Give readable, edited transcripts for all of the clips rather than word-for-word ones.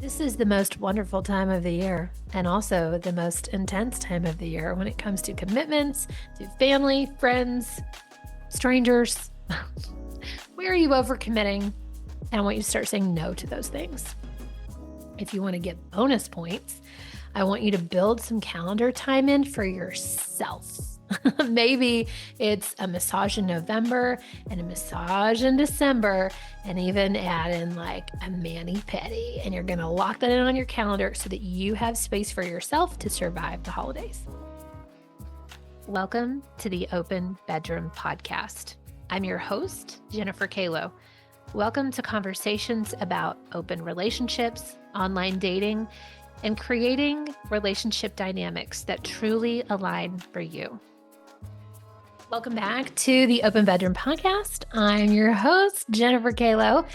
This is the most wonderful time of the year and also the most intense time of the year when it comes to commitments, to family, friends, strangers. Where are you overcommitting? And I want you to start saying no to those things. If you want to get bonus points, I want you to build some calendar time in for yourself. Maybe it's a massage in November and a massage in December, and even add in like a mani-pedi. And you're going to lock that in on your calendar so that you have space for yourself to survive the holidays. Welcome to the Open Bedroom Podcast. I'm your host, Jennifer Kalo. Welcome to conversations about open relationships, online dating, and creating relationship dynamics that truly align for you. Welcome back to the Open Bedroom Podcast. I'm your host, Jennifer Kalo,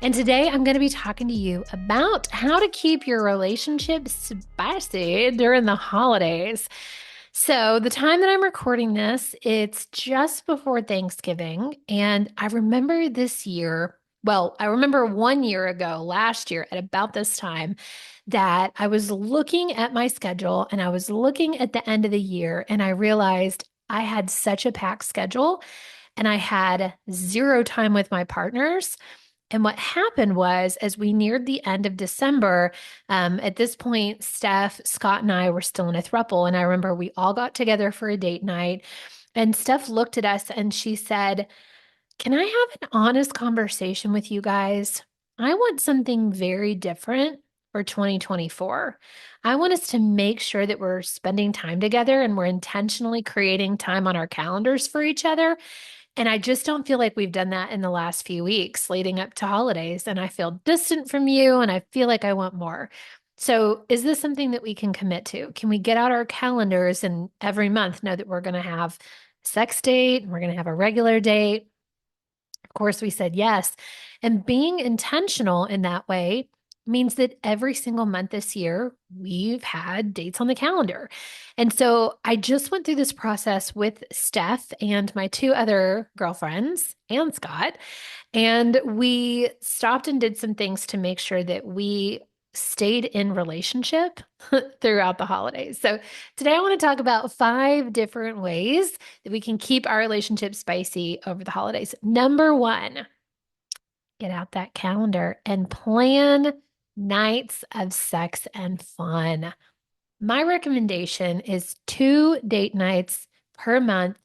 and today I'm going to be talking to you about how to keep your relationship spicy during the holidays. So the time that I'm recording this, it's just before Thanksgiving, and I remember this year, I remember 1 year ago, last year at about this time, that I was looking at my schedule and I was looking at the end of the year and I realized I had such a packed schedule and I had zero time with my partners. And what happened was, as we neared the end of December, at this point, Steph, Scott, and I were still in a throuple. And I remember we all got together for a date night. And Steph looked at us and she said, "Can I have an honest conversation with you guys? I want something very different for 2024. I want us to make sure that we're spending time together and we're intentionally creating time on our calendars for each other. And I just don't feel like we've done that in the last few weeks leading up to holidays. And I feel distant from you and I feel like I want more. So, is this something that we can commit to? Can we get out our calendars and every month know that we're going to have a sex date and we're going to have a regular date?" Of course, we said yes. And being intentional in that way means that every single month this year, we've had dates on the calendar. And so I just went through this process with Steph and my two other girlfriends and Scott. And we stopped and did some things to make sure that we stayed in relationship throughout the holidays. So today I want to talk about 5 different ways that we can keep our relationship spicy over the holidays. Number 1, get out that calendar and plan nights of sex and fun. My recommendation is 2 date nights per month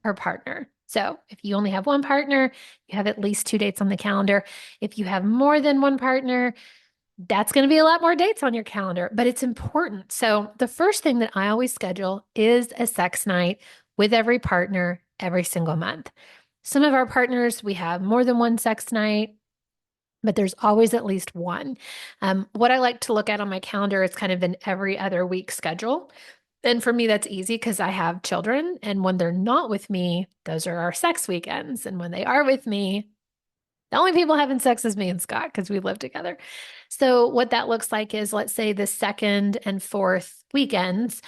per partner. So if you only have one partner, you have at least 2 dates on the calendar. If you have more than one partner, that's going to be a lot more dates on your calendar, but it's important. So the first thing that I always schedule is a sex night with every partner every single month. Some of our partners, we have more than one sex night, but there's always at least one. What I like to look at on my calendar is kind of an every other week schedule. And for me, that's easy because I have children. And when they're not with me, those are our sex weekends. And when they are with me, the only people having sex is me and Scott because we live together. So what that looks like is, let's say the second and fourth weekends,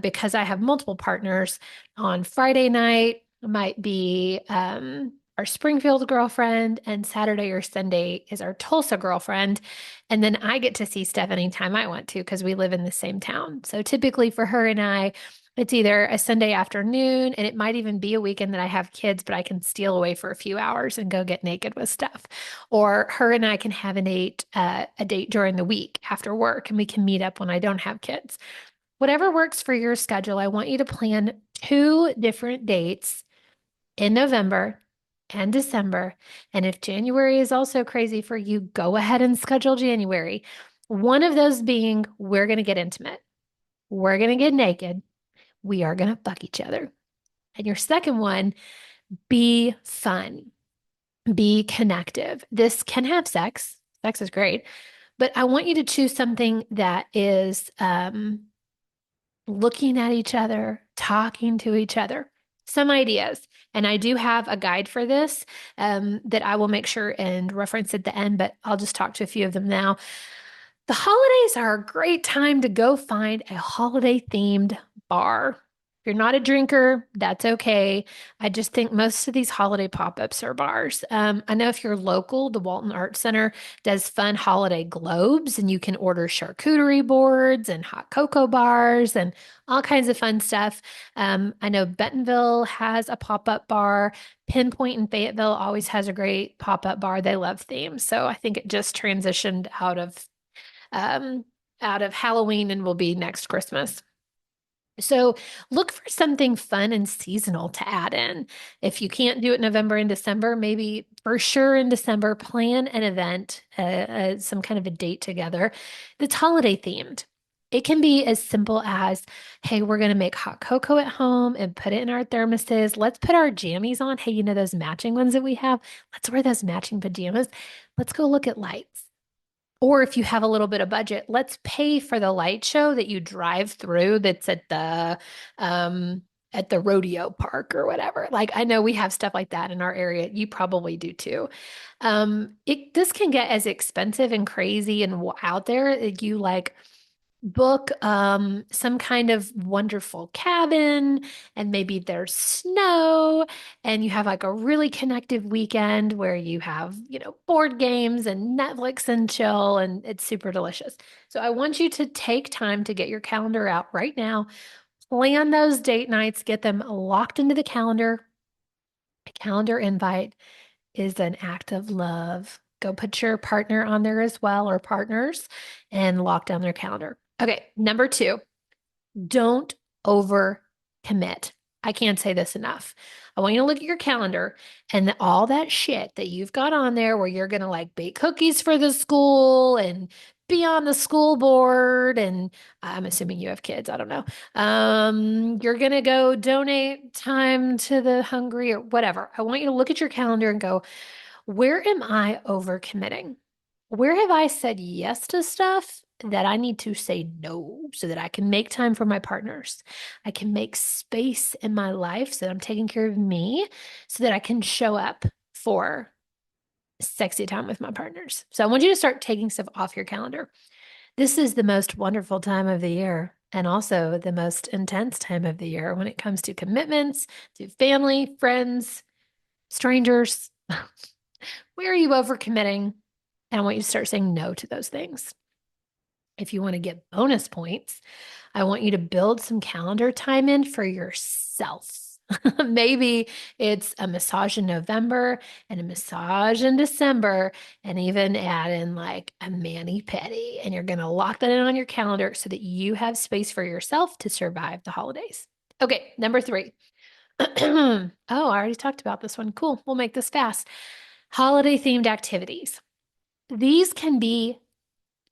because I have multiple partners. On Friday night might be our Springfield girlfriend, and Saturday or Sunday is our Tulsa girlfriend. And then I get to see Steph anytime I want to because we live in the same town. So typically for her and I, it's either a Sunday afternoon, and it might even be a weekend that I have kids, but I can steal away for a few hours and go get naked with Steph. Or her and I can have a date during the week after work, and we can meet up when I don't have kids. Whatever works for your schedule, I want you to plan 2 different dates in November and December. And if January is also crazy for you, go ahead and schedule January. One of those being, we're going to get intimate. We're going to get naked. We are going to fuck each other. And your second one, be fun, be connective. This can have sex. Sex is great, but I want you to choose something that is looking at each other, talking to each other. Some ideas. And I do have a guide for this that I will make sure and reference at the end, but I'll just talk to a few of them now. The holidays are a great time to go find a holiday themed bar. If you're not a drinker, that's okay. I just think most of these holiday pop-ups are bars. I know if you're local, the Walton Arts Center does fun holiday globes, and you can order charcuterie boards and hot cocoa bars and all kinds of fun stuff. I know Bentonville has a pop-up bar. Pinpoint in Fayetteville always has a great pop-up bar. They love themes. So I think it just transitioned um, out of Halloween and will be next Christmas. So look for something fun and seasonal to add in. If you can't do it November and December, maybe for sure in December, plan an event, some kind of a date together that's holiday themed. It can be as simple as, hey, we're going to make hot cocoa at home and put it in our thermoses. Let's put our jammies on. Hey, you know those matching ones that we have? Let's wear those matching pajamas. Let's go look at lights. Or if you have a little bit of budget, let's pay for the light show that you drive through that's um at the rodeo park or whatever. Like I know we have stuff like that in our area. You probably do too. It this can get as expensive and crazy and out there. You like book some kind of wonderful cabin and maybe there's snow and you have like a really connective weekend where you have, board games and Netflix and chill and it's super delicious. So I want you to take time to get your calendar out right now, plan those date nights, get them locked into the calendar. A calendar invite is an act of love. Go put your partner on there as well or partners and lock down their calendar. Okay, number two, don't overcommit. I can't say this enough. I want you to look at your calendar and all that shit that you've got on there where you're going to like bake cookies for the school and be on the school board. And I'm assuming you have kids. I don't know. You're going to go donate time to the hungry or whatever. I want you to look at your calendar and go, where am I overcommitting? Where have I said yes to stuff that I need to say no so that I can make time for my partners? I can make space in my life so that I'm taking care of me so that I can show up for sexy time with my partners. So I want you to start taking stuff off your calendar. This is the most wonderful time of the year and also the most intense time of the year when it comes to commitments, to family, friends, strangers. Where are you overcommitting? And I want you to start saying no to those things. If you want to get bonus points, I want you to build some calendar time in for yourself. Maybe it's a massage in November and a massage in December, and even add in like a mani pedi. And you're going to lock that in on your calendar so that you have space for yourself to survive the holidays. Okay, number three. Oh, I already talked about this one. Cool. We'll make this fast. Holiday themed activities. These can be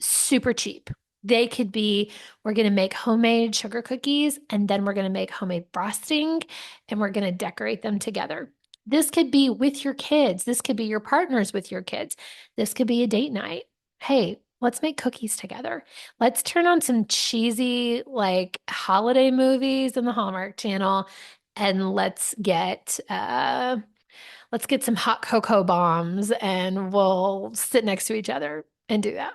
super cheap. They could be, we're going to make homemade sugar cookies and then we're going to make homemade frosting and we're going to decorate them together. This could be with your kids. This could be your partners with your kids. This could be a date night. Hey, let's make cookies together. Let's turn on some cheesy, like holiday movies in the Hallmark Channel and let's get some hot cocoa bombs and we'll sit next to each other and do that.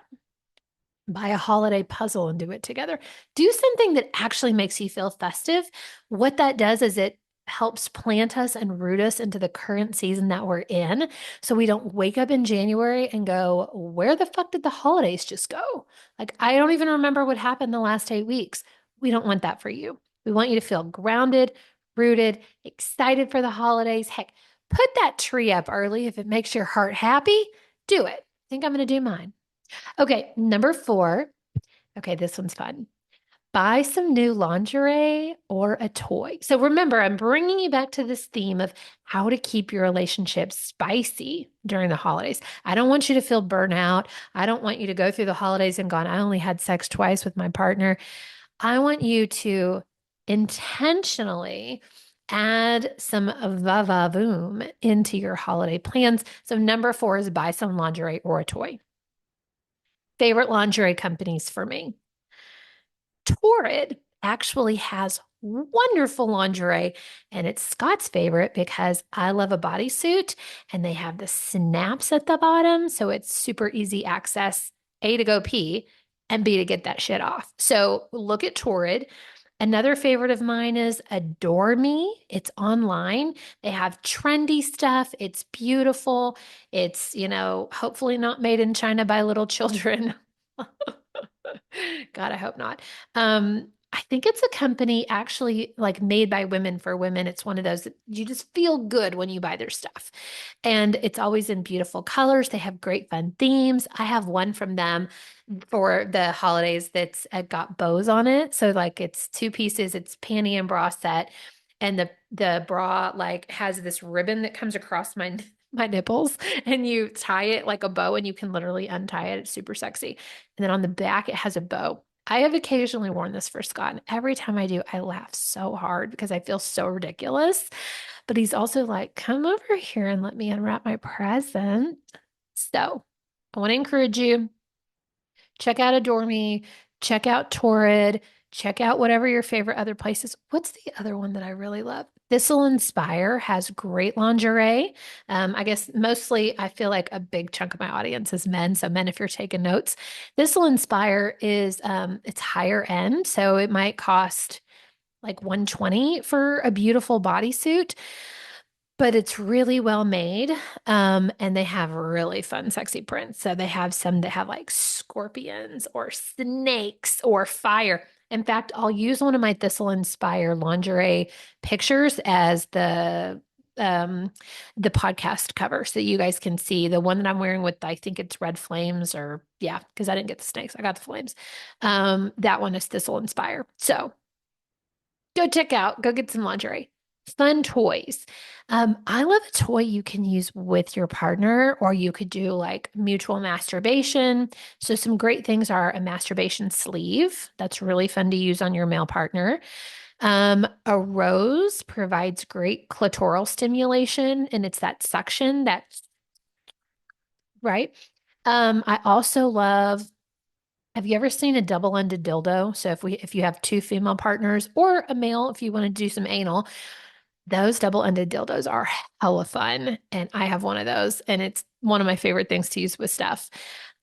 Buy a holiday puzzle and do it together. Do something that actually makes you feel festive. What that does is it helps plant us and root us into the current season that we're in. So we don't wake up in January and go, where the fuck did the holidays just go? Like, I don't even remember what happened the last 8 weeks. We don't want that for you. We want you to feel grounded, rooted, excited for the holidays. Heck, put that tree up early if it makes your heart happy. Do it. I think I'm going to do mine. Okay, number four. Okay, this one's fun. Buy some new lingerie or a toy. So remember, I'm bringing you back to this theme of how to keep your relationship spicy during the holidays. I don't want you to feel burnout. I don't want you to go through the holidays and gone, I only had sex twice with my partner. I want you to intentionally add some va-va-voom into your holiday plans. So number four is buy some lingerie or a toy. Favorite lingerie companies for me. Torrid actually has wonderful lingerie, and it's Scott's favorite because I love a bodysuit and they have the snaps at the bottom. So it's super easy access, A, to go pee, and B, to get that shit off. So look at Torrid. Another favorite of mine is Adore Me. It's online. They have trendy stuff. It's beautiful. It's, hopefully not made in China by little children. God, I hope not. I think it's a company actually like made by women for women. It's one of those that you just feel good when you buy their stuff. And it's always in beautiful colors. They have great fun themes. I have one from them for the holidays that's got bows on it. So like it's two pieces, it's panty and bra set. And the bra like has this ribbon that comes across my nipples, and you tie it like a bow and you can literally untie it. It's super sexy. And then on the back, it has a bow. I have occasionally worn this for Scott, and every time I do, I laugh so hard because I feel so ridiculous. But he's also like, come over here and let me unwrap my present. So I want to encourage you, check out Adore Me, check out Torrid, check out whatever your favorite other places. What's the other one that I really love? Thistle Inspire has great lingerie. I guess mostly I feel like a big chunk of my audience is men. So men, if you're taking notes, Thistle Inspire is it's higher end. So it might cost like 120 for a beautiful bodysuit, but it's really well made. And they have really fun, sexy prints. So they have some that have like scorpions or snakes or fire. In fact, I'll use one of my Thistle Inspire lingerie pictures as the podcast cover so you guys can see the one that I'm wearing with, I think it's red flames, or yeah, because I didn't get the snakes. I got the flames. That one is Thistle Inspire. So go get some lingerie. Fun toys. I love a toy you can use with your partner, or you could do like mutual masturbation. So some great things are a masturbation sleeve. That's really fun to use on your male partner. A rose provides great clitoral stimulation, and it's that suction that's right. I also love, have you ever seen a double-ended dildo? So if you have two female partners or a male, if you want to do some anal, those double-ended dildos are hella fun. And I have one of those, and it's one of my favorite things to use with stuff.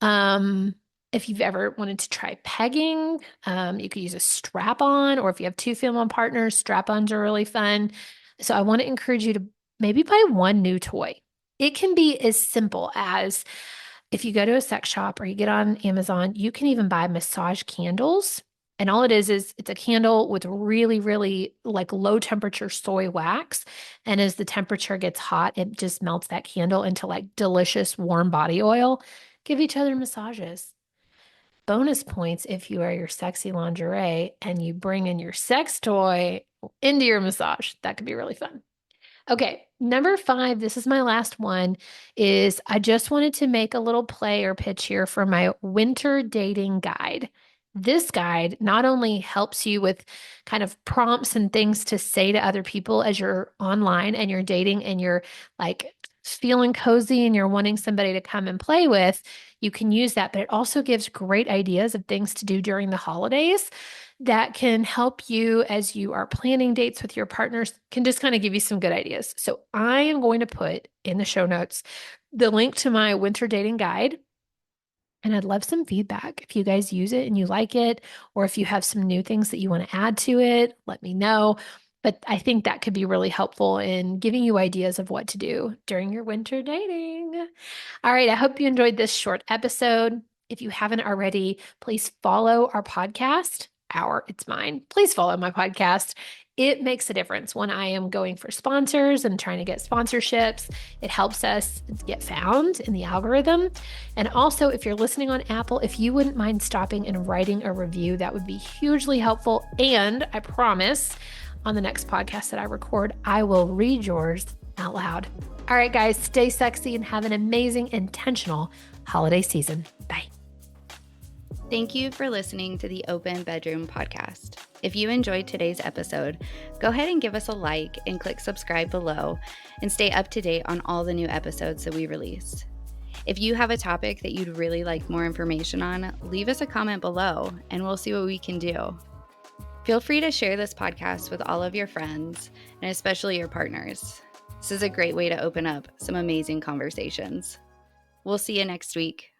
Um, if you've ever wanted to try pegging, you could use a strap-on, or if you have two female partners, strap-ons are really fun. So I want to encourage you to maybe buy one new toy. It can be as simple as if you go to a sex shop or you get on Amazon, you can even buy massage candles. And all it is it's a candle with really, really like low temperature soy wax. And as the temperature gets hot, it just melts that candle into like delicious warm body oil. Give each other massages. Bonus points if you wear your sexy lingerie and you bring in your sex toy into your massage. That could be really fun. Okay, number 5, this is my last one, is I just wanted to make a little play or pitch here for my winter dating guide. This guide not only helps you with kind of prompts and things to say to other people as you're online and you're dating and you're like feeling cozy and you're wanting somebody to come and play with, you can use that, but it also gives great ideas of things to do during the holidays that can help you as you are planning dates with your partners, can just kind of give you some good ideas. So I am going to put in the show notes the link to my winter dating guide. And I'd love some feedback. If you guys use it and you like it, or if you have some new things that you want to add to it, let me know. But I think that could be really helpful in giving you ideas of what to do during your winter dating. All right, I hope you enjoyed this short episode. If you haven't already, please follow our podcast. It's mine. Please follow my podcast. It makes a difference when I am going for sponsors and trying to get sponsorships. It helps us get found in the algorithm. And also, if you're listening on Apple, if you wouldn't mind stopping and writing a review, that would be hugely helpful. And I promise on the next podcast that I record, I will read yours out loud. All right, guys, stay sexy and have an amazing, intentional holiday season. Bye. Thank you for listening to the Open Bedroom Podcast. If you enjoyed today's episode, go ahead and give us a like and click subscribe below and stay up to date on all the new episodes that we release. If you have a topic that you'd really like more information on, leave us a comment below and we'll see what we can do. Feel free to share this podcast with all of your friends and especially your partners. This is a great way to open up some amazing conversations. We'll see you next week.